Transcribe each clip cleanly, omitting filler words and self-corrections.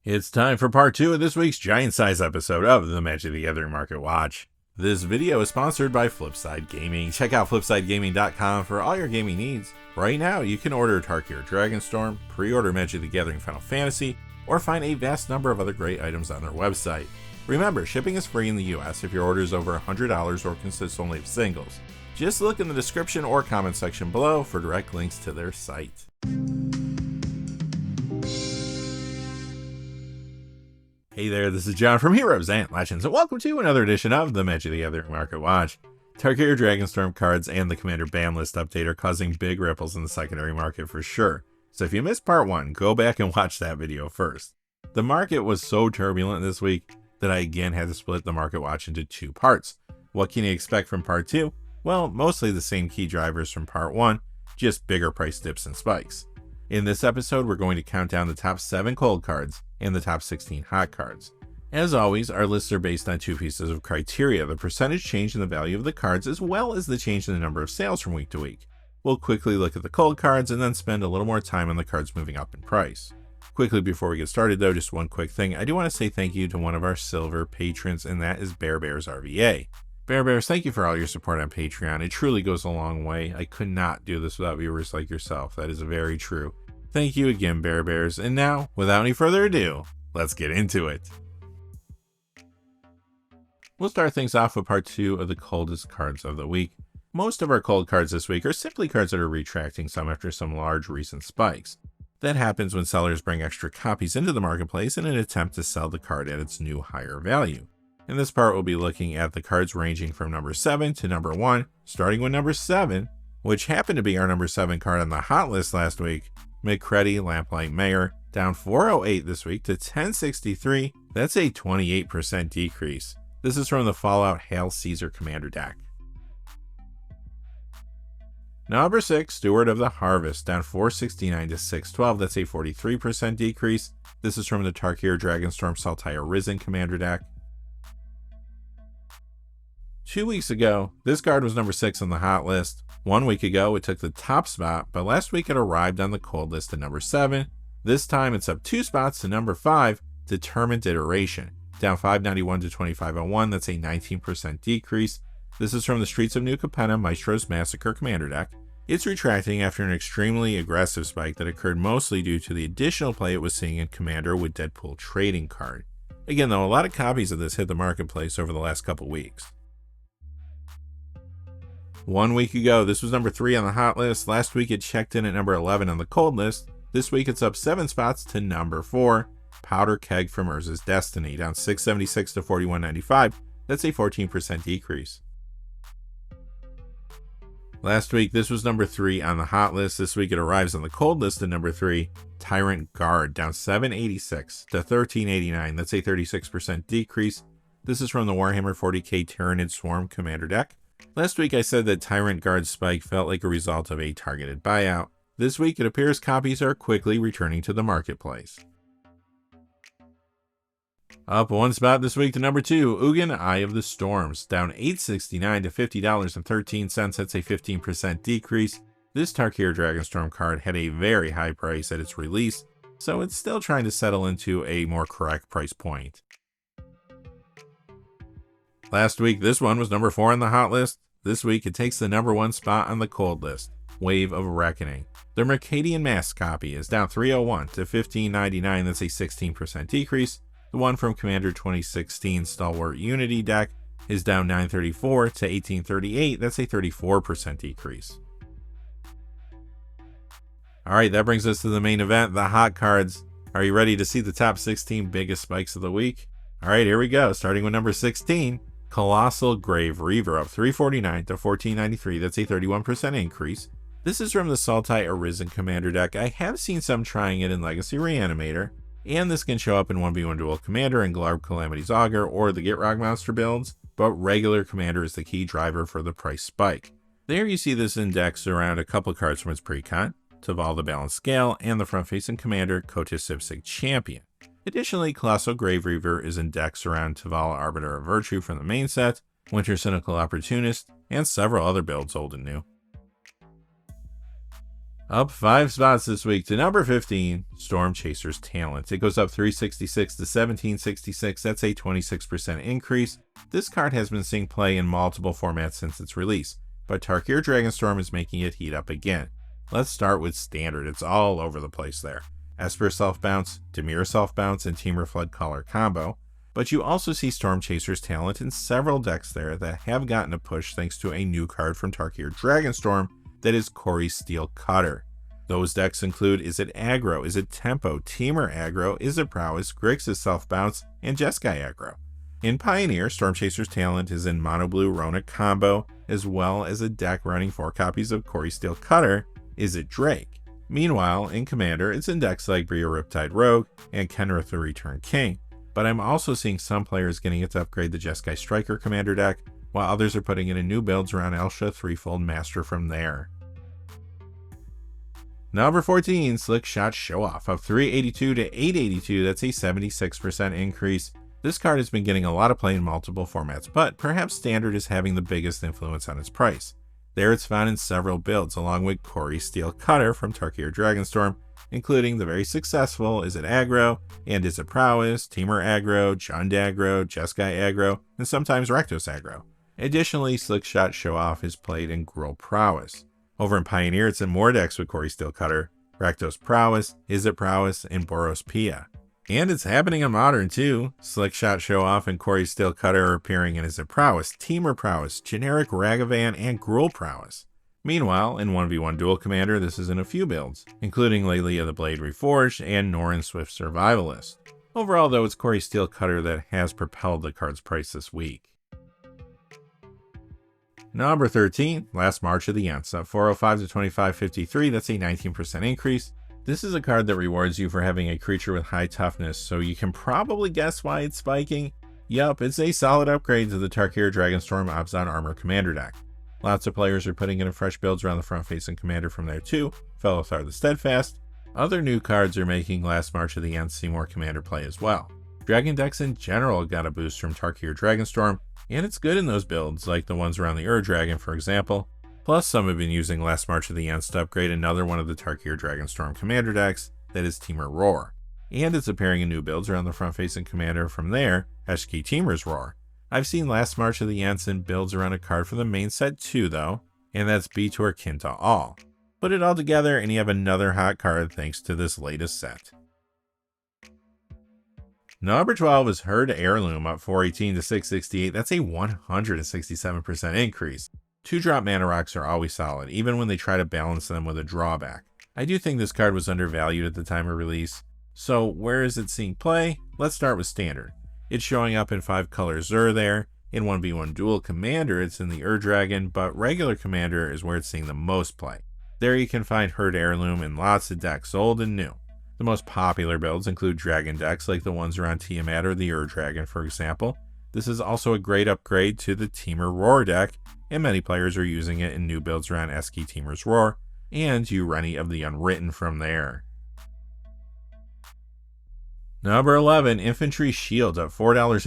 It's time for part 2 of this week's giant size episode of the Magic the Gathering Market Watch. This video is sponsored by Flipside Gaming. Check out flipsidegaming.com for all your gaming needs. Right now, you can order Tarkir Dragonstorm, pre-order Magic the Gathering Final Fantasy, or find a vast number of other great items on their website. Remember, shipping is free in the US if your order is over $100 or consists only of singles. Just look in the description or comment section below for direct links to their site. Hey there, this is John from Heroes and Legends, and welcome to another edition of the Magic the Gathering Market Watch. Tarkir Dragonstorm cards and the Commander ban list update are causing big ripples in the secondary market for sure. So if you missed part 1, go back and watch that video first. The market was so turbulent this week that I again had to split the Market Watch into 2 parts. What can you expect from part 2? Well, mostly the same key drivers from part 1, just bigger price dips and spikes. In this episode, we're going to count down the top 7 cold cards and the top 16 hot cards. As always, our lists are based on 2 pieces of criteria: the percentage change in the value of the cards, as well as the change in the number of sales from week to week. We'll quickly look at the cold cards and then spend a little more time on the cards moving up in price. Quickly before we get started though, just one quick thing. I do want to say thank you to one of our silver patrons, and that is BearBearsRVA. Bears, thank you for all your support on Patreon. It truly goes a long way. I could not do this without viewers like yourself. That is very true. Thank you again, Bears. And now, without any further ado, let's get into it. We'll start things off with part 2 of the coldest cards of the week. Most of our cold cards this week are simply cards that are retracting some after some large recent spikes. That happens when sellers bring extra copies into the marketplace in an attempt to sell the card at its new higher value. In this part, we'll be looking at the cards ranging from number 7 to number 1, starting with number 7, which happened to be our number 7 card on the hot list last week, McCready Lamplight Mayor, down 408 this week to 1063. That's a 28% decrease. This is from the Fallout Hail Caesar Commander deck. Number 6, Steward of the Harvest, down 469 to 612. That's a 43% decrease. This is from the Tarkir Dragonstorm Sultai Arisen Commander deck. 2 weeks ago, this card was number 6 on the hot list. 1 week ago, it took the top spot, but last week it arrived on the cold list at number 7. This time, it's up 2 spots to number 5, Determined Iteration, down 591 to 2501. That's a 19% decrease. This is from the Streets of New Capenna Maestro's Massacre Commander deck. It's retracting after an extremely aggressive spike that occurred mostly due to the additional play it was seeing in Commander with Deadpool Trading Card. Again though, a lot of copies of this hit the marketplace over the last couple weeks. 1 week ago, this was number 3 on the hot list. Last week it checked in at number 11 on the cold list. This week it's up 7 spots to number 4, Powder Keg from Urza's Destiny, down 676 to 4195. That's a 14% decrease. Last week, this was number 3 on the hot list. This week it arrives on the cold list at number 3, Tyrant Guard, down 786 to 1389. That's a 36% decrease. This is from the Warhammer 40k Tyranid Swarm Commander deck. Last week I said that Tyrant Guard's spike felt like a result of a targeted buyout. This week it appears copies are quickly returning to the marketplace. Up 1 spot this week to number 2, Ugin Eye of the Storms, down $869 to $50.13. That's a 15% decrease. This Tarkir Dragonstorm card had a very high price at its release, so it's still trying to settle into a more correct price point. Last week, this one was number 4 on the hot list. This week, it takes the number 1 spot on the cold list, Wave of Reckoning. The Mercadian Mask copy is down 301 to $15.99. That's a 16% decrease. The one from Commander 2016 Stalwart Unity deck is down 934 to 1838. That's a 34% decrease. Alright, that brings us to the main event, the hot cards. Are you ready to see the top 16 biggest spikes of the week? Alright, here we go. Starting with number 16. Colossal Grave Reaver, up 349 to 1493. That's a 31% increase. This is from the Sultai Arisen Commander deck. I have seen some trying it in Legacy Reanimator, and this can show up in 1v1 Dual Commander and Glarb Calamity's Augur or the Gitrog monster builds, but regular Commander is the key driver for the price spike. There you see this index around a couple cards from its pre-con, Taval the Balanced Scale, and the front-facing Commander, Kotis Sipsig Champion. Additionally, Colossal Grave Reaver is indexed around Taval Arbiter of Virtue from the main set, Winter Cynical Opportunist, and several other builds old and new. Up 5 spots this week to number 15, Storm Chaser's Talent. It goes up 366 to 1766. That's a 26% increase. This card has been seeing play in multiple formats since its release, but Tarkir Dragonstorm is making it heat up again. Let's start with Standard. It's all over the place there. Esper Self-Bounce, Dimir Self-Bounce, and Temur Flood Color combo. But you also see Storm Chaser's Talent in several decks there that have gotten a push thanks to a new card from Tarkir Dragonstorm that is Corey Steel Cutter. Those decks include Is It Aggro, Is It Tempo, Temur Aggro, Is It Prowess, Grixis Self-Bounce, and Jeskai Aggro. In Pioneer, Storm Chaser's Talent is in Mono Blue Rona combo, as well as a deck running 4 copies of Corey Steel Cutter, Is It Drake. Meanwhile, in Commander, it's in decks like Bria Riptide Rogue and Kenrith the Return King, but I'm also seeing some players getting it to upgrade the Jeskai Striker Commander deck, while others are putting it in new builds around Elsha Threefold Master from there. Number 14, Slick Shot Show Off, up 382 to 882, that's a 76% increase. This card has been getting a lot of play in multiple formats, but perhaps Standard is having the biggest influence on its price. There it's found in several builds, along with Corey Steel Cutter from Tarkir Dragonstorm, including the very successful Is It Aggro, and Is It Prowess, Temur Aggro, Jund Aggro, Jeskai Aggro, and sometimes Rakdos Aggro. Additionally, Slick Shot Show Off is played in Gruul Prowess. Over in Pioneer, it's in more decks with Corey Steel Cutter, Rakdos Prowess, Is It Prowess, and Boros Pia. And it's happening in Modern too. Slick Shot Show Off and Corey Steel Cutter are appearing in Is It Prowess, Temur Prowess, Generic Ragavan, and Gruul Prowess. Meanwhile, in 1v1 Duel Commander, this is in a few builds, including Lelia the Blade Reforged and Norin Swift Survivalist. Overall though, it's Corey Steel Cutter that has propelled the card's price this week. Number 13, Last March of the Ents, up 405 to 2553, that's a 19% increase. This is a card that rewards you for having a creature with high toughness, so you can probably guess why it's spiking. Yup, it's a solid upgrade to the Tarkir Dragonstorm Abzan Armor Commander deck. Lots of players are putting in fresh builds around the front-facing commander from there too, Fellothar the Steadfast. Other new cards are making Last March of the Ents see more commander play as well. Dragon decks in general got a boost from Tarkir Dragonstorm, and it's good in those builds, like the ones around the Ur-Dragon for example. Plus, some have been using Last March of the Ents to upgrade another one of the Tarkir Dragonstorm commander decks, that is Temur Roar. And it's appearing in new builds around the front-facing commander from there, Eshki Temur's Roar. I've seen Last March of the Ents in builds around a card for the main set too though, and that's Beator Kinta All. Put it all together and you have another hot card thanks to this latest set. Number 12 is Herd Heirloom, up 418 to 668, that's a 167% increase. 2-drop mana rocks are always solid, even when they try to balance them with a drawback. I do think this card was undervalued at the time of release. So where is it seeing play? Let's start with Standard. It's showing up in 5-color Zur there. In 1v1 Duel Commander, it's in the Ur-Dragon, but regular Commander is where it's seeing the most play. There you can find Herd Heirloom in lots of decks, old and new. The most popular builds include Dragon decks like the ones around Tiamat or the Ur-Dragon for example. This is also a great upgrade to the Temur Roar deck, and many players are using it in new builds around Eshki Temur's Roar, and Ureni of the Unwritten from there. Number 11, Infantry Shield, up $4.80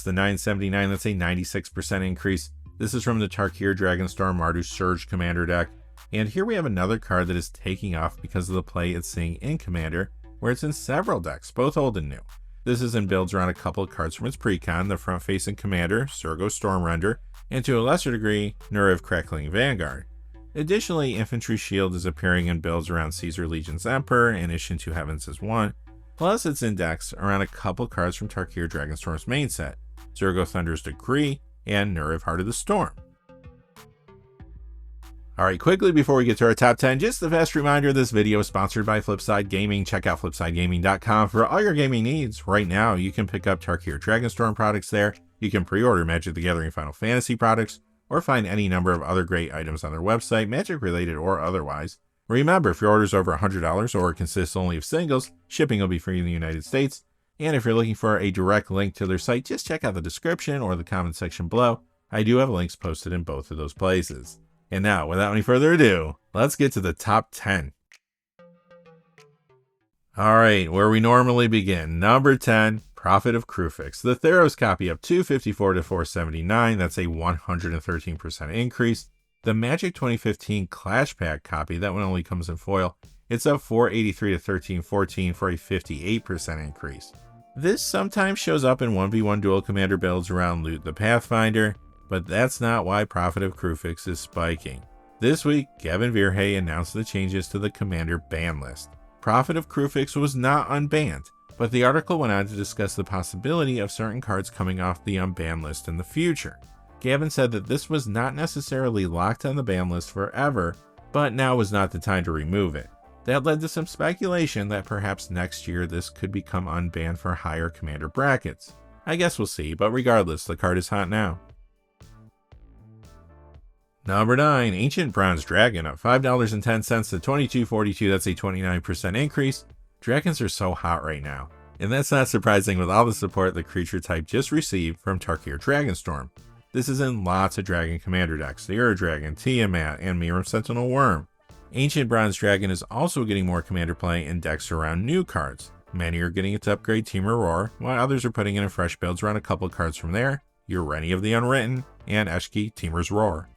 to $9.79, that's a 96% increase. This is from the Tarkir Dragonstorm Mardu Surge Commander deck, and here we have another card that is taking off because of the play it's seeing in Commander, where it's in several decks, both old and new. This is in builds around a couple of cards from its precon, the front-facing Commander, Surgo Stormrender, and to a lesser degree, Nuriv Crackling Vanguard. Additionally, Infantry Shield is appearing in builds around Caesar Legion's Emperor and Ishin Two Heavens as one, plus it's in decks around a couple cards from Tarkir Dragonstorm's main set, Zurgo Thunder's Decree, and Nuriv Heart of the Storm. Alright, quickly before we get to our top 10, just a fast reminder, this video is sponsored by Flipside Gaming. Check out flipsidegaming.com for all your gaming needs. Right now, you can pick up Tarkir Dragonstorm products there, you can pre-order Magic the Gathering Final Fantasy products, or find any number of other great items on their website, Magic related or otherwise. Remember, if your order is over $100 or consists only of singles, shipping will be free in the United States. And if you're looking for a direct link to their site, just check out the description or the comment section below. I do have links posted in both of those places. And now, without any further ado, let's get to the top 10. Alright, where we normally begin. Number 10, Prophet of Kruphix. The Theros copy up 254 to 479, that's a 113% increase. The Magic 2015 Clash Pack copy, that one only comes in foil, it's up 483 to 1314 for a 58% increase. This sometimes shows up in 1v1 dual commander builds around Loot the Pathfinder, but that's not why Prophet of Krufix is spiking. This week, Gavin Verhey announced the changes to the commander ban list. Prophet of Krufix was not unbanned, but the article went on to discuss the possibility of certain cards coming off the unbanned list in the future. Gavin said that this was not necessarily locked on the ban list forever, but now was not the time to remove it. That led to some speculation that perhaps next year this could become unbanned for higher commander brackets. I guess we'll see, but regardless, the card is hot now. Number 9, Ancient Bronze Dragon, up $5.10 to $22.42, that's a 29% increase. Dragons are so hot right now, and that's not surprising with all the support the creature type just received from Tarkir Dragonstorm. This is in lots of Dragon Commander decks, the Ur Dragon, Tiamat, and Miram Sentinel Worm. Ancient Bronze Dragon is also getting more commander play in decks around new cards. Many are getting it to upgrade Temur Roar, while others are putting in fresh builds around a couple cards from there, your Rennie of the Unwritten, and Eshki Temur's Roar.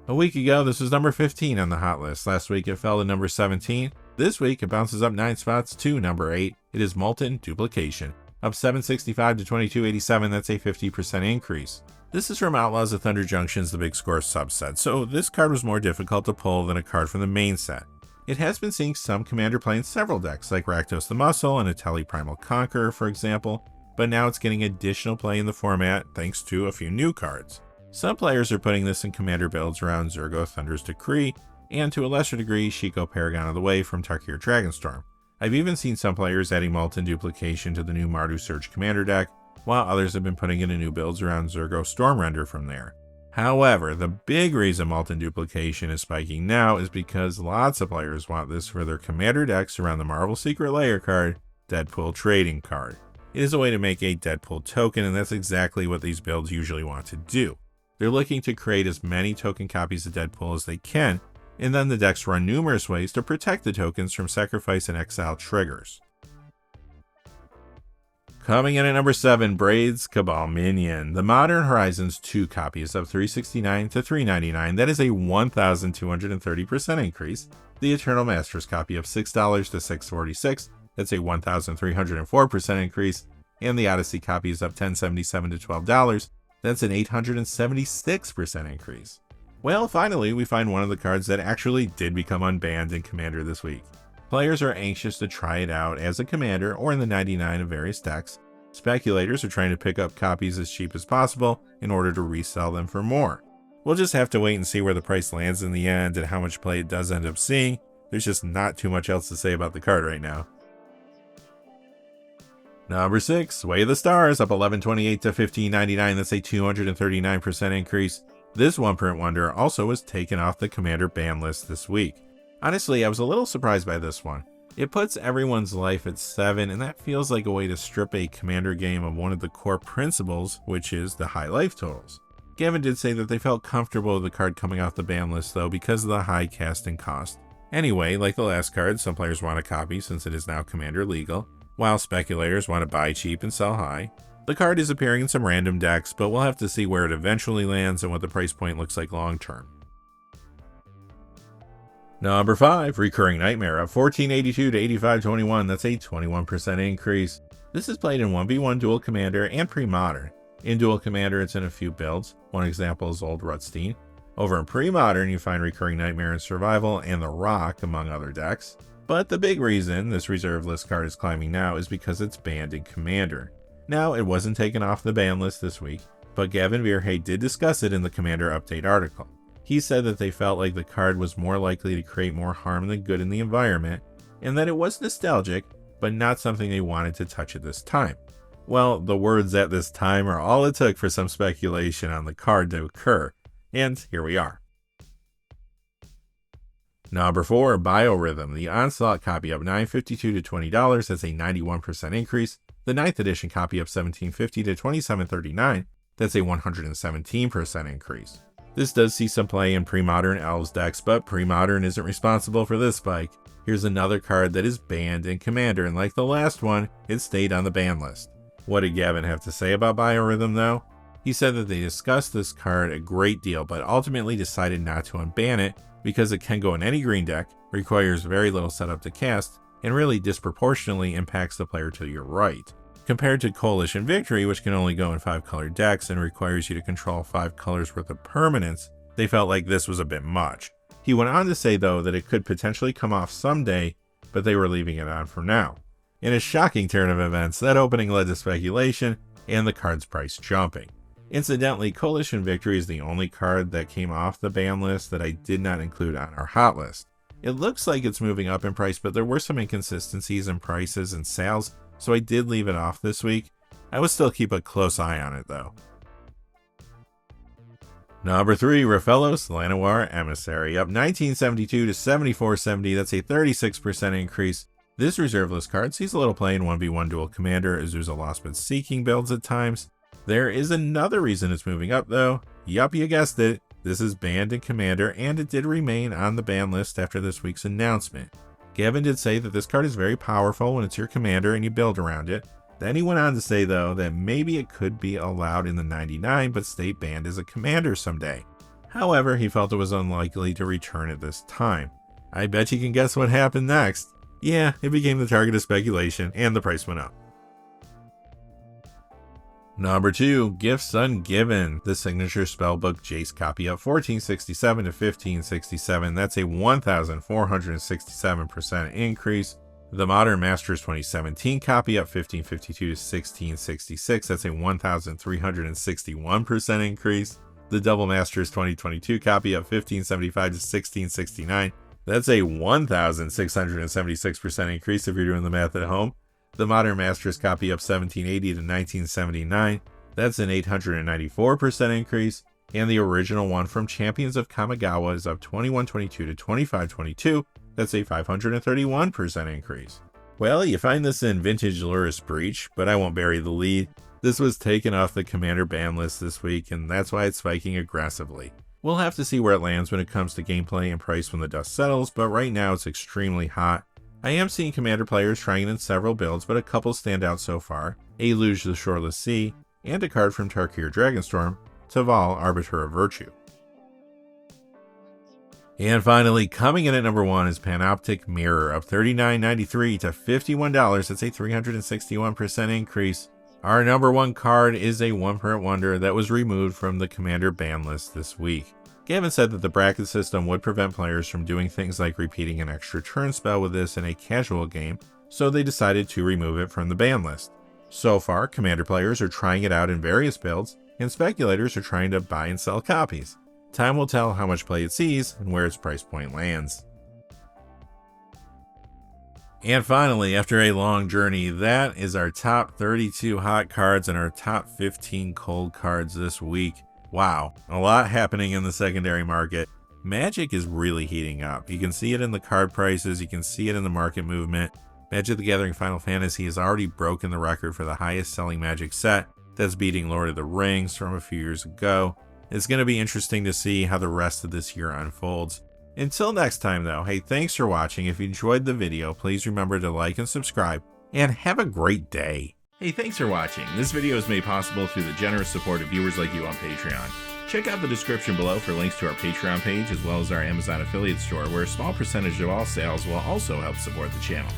A week ago, this was number 15 on the hot list. Last week it fell to number 17. This week it bounces up 9 spots to number 8. It is Molten Duplication, up 765 to 2287, that's a 50% increase. This is from Outlaws of Thunder Junction's The Big Score subset, so this card was more difficult to pull than a card from the main set. It has been seeing some commander play in several decks, like Rakdos the Muscle and a Tilley Primal Conqueror, for example, but now it's getting additional play in the format thanks to a few new cards. Some players are putting this in commander builds around Zurgo Thunder's Decree, and to a lesser degree, Shiko Paragon of the Way from Tarkir Dragonstorm. I've even seen some players adding Molten Duplication to the new Mardu Surge commander deck, while others have been putting in new builds around Zurgo Stormrender from there. However, the big reason Molten Duplication is spiking now is because lots of players want this for their commander decks around the Marvel Secret Lair card, Deadpool Trading Card. It is a way to make a Deadpool token, and that's exactly what these builds usually want to do. They're looking to create as many token copies of Deadpool as they can, and then the decks run numerous ways to protect the tokens from sacrifice and exile triggers. Coming in at number 7, Braid's Cabal Minion. The Modern Horizons 2 copy is up $369 to $399, that is a 1,230% increase. The Eternal Masters copy up $6 to $646, that's a 1,304% increase. And the Odyssey copy is up $1077 to $12, that's an 876% increase. Well, finally, we find one of the cards that actually did become unbanned in Commander this week. Players are anxious to try it out as a commander or in the 99 of various decks. Speculators are trying to pick up copies as cheap as possible in order to resell them for more. We'll just have to wait and see where the price lands in the end and how much play it does end up seeing. There's just not too much else to say about the card right now. Number 6, Way of the Stars, up $11.28 to $15.99, that's a 239% increase. This one print wonder also was taken off the commander ban list this week. Honestly, I was a little surprised by this one. It puts everyone's life at 7, and that feels like a way to strip a commander game of one of the core principles, which is the high life totals. Gavin did say that they felt comfortable with the card coming off the ban list though because of the high casting cost. Anyway, like the last card, some players want a copy since it is now commander legal, while speculators want to buy cheap and sell high. The card is appearing in some random decks, but we'll have to see where it eventually lands and what the price point looks like long term. Number 5, Recurring Nightmare, up $14.82 to $85.21, that's a 21% increase. This is played in 1v1 Dual Commander and Pre-Modern. In Dual Commander, it's in a few builds. One example is Old Rutstein. Over in Pre-Modern, you find Recurring Nightmare in Survival and The Rock, among other decks. But the big reason this reserve list card is climbing now is because it's banned in Commander. Now, it wasn't taken off the ban list this week, but Gavin Verhey did discuss it in the Commander Update article. He said that they felt like the card was more likely to create more harm than good in the environment, and that it was nostalgic, but not something they wanted to touch at this time. Well, the words "at this time" are all it took for some speculation on the card to occur, and here we are. Number 4, Biorhythm. The Onslaught copy up $9.52 to $20, that's a 91% increase. The 9th edition copy up $17.50 to $27.39, that's a 117% increase. This does see some play in Pre-Modern Elves decks, but Pre-Modern isn't responsible for this spike. Here's another card that is banned in Commander, and like the last one, it stayed on the ban list. What did Gavin have to say about Biorhythm though? He said that they discussed this card a great deal, but ultimately decided not to unban it because it can go in any green deck, requires very little setup to cast, and really disproportionately impacts the player to your right. Compared to Coalition Victory, which can only go in 5-color decks and requires you to control 5 colors worth of permanents, they felt like this was a bit much. He went on to say though that it could potentially come off someday, but they were leaving it on for now. In a shocking turn of events, that opening led to speculation and the card's price jumping. Incidentally, Coalition Victory is the only card that came off the ban list that I did not include on our hot list. It looks like it's moving up in price, but there were some inconsistencies in prices and sales, so I did leave it off this week. I will still keep a close eye on it though. Number 3, Rafellos Llanowar Emissary, up 1972 to 7470. That's a 36% increase. This reserve list card sees a little play in 1v1 dual commander Azusa Lost but Seeking builds at times. There is another reason it's moving up though. Yup, you guessed it. This is banned in Commander, and it did remain on the ban list after this week's announcement. Gavin did say that this card is very powerful when it's your commander and you build around it. Then he went on to say though that maybe it could be allowed in the 99 but stay banned as a commander someday. However, he felt it was unlikely to return at this time. I bet you can guess what happened next. Yeah, it became the target of speculation and the price went up. Number 2, Gifts Ungiven, the signature spellbook Jace copy, up 1467 to 1567. That's a 1,467% increase. The Modern Masters 2017 copy, up 1552 to 1666. That's a 1,361% increase. The Double Masters 2022 copy, up 1575 to 1669. That's a 1,676% increase if you're doing the math at home. The Modern Masters copy, up 1780 to 1979. That's an 894% increase. And the original one from Champions of Kamigawa is up 2122 to 2522. That's a 531% increase. Well, you find this in Vintage Luris Breach, but I won't bury the lead. This was taken off the Commander ban list this week, and that's why it's spiking aggressively. We'll have to see where it lands when it comes to gameplay and price when the dust settles, but right now it's extremely hot. I am seeing Commander players trying it in several builds, but a couple stand out so far. Aluge the Shoreless Sea, and a card from Tarkir Dragonstorm, Taval, Arbiter of Virtue. And finally, coming in at number 1 is Panoptic Mirror, up $39.93 to $51. That's a 361% increase. Our number 1 card is a one-print wonder that was removed from the Commander ban list this week. Gavin said that the bracket system would prevent players from doing things like repeating an extra turn spell with this in a casual game, so they decided to remove it from the ban list. So far, Commander players are trying it out in various builds, and speculators are trying to buy and sell copies. Time will tell how much play it sees and where its price point lands. And finally, after a long journey, that is our top 32 hot cards and our top 15 cold cards this week. Wow, a lot happening in the secondary market. Magic is really heating up. You can see it in the card prices, you can see it in the market movement. Magic the Gathering Final Fantasy has already broken the record for the highest selling Magic set. That's beating Lord of the Rings from a few years ago. It's going to be interesting to see how the rest of this year unfolds. Until next time though, hey, thanks for watching. If you enjoyed the video, please remember to like and subscribe, and have a great day. Hey, thanks for watching. This video is made possible through the generous support of viewers like you on Patreon. Check out the description below for links to our Patreon page as well as our Amazon affiliate store, where a small percentage of all sales will also help support the channel.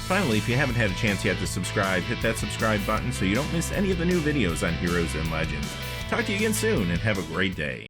Finally, if you haven't had a chance yet to subscribe, hit that subscribe button so you don't miss any of the new videos on Heroes and Legends. Talk to you again soon, and have a great day.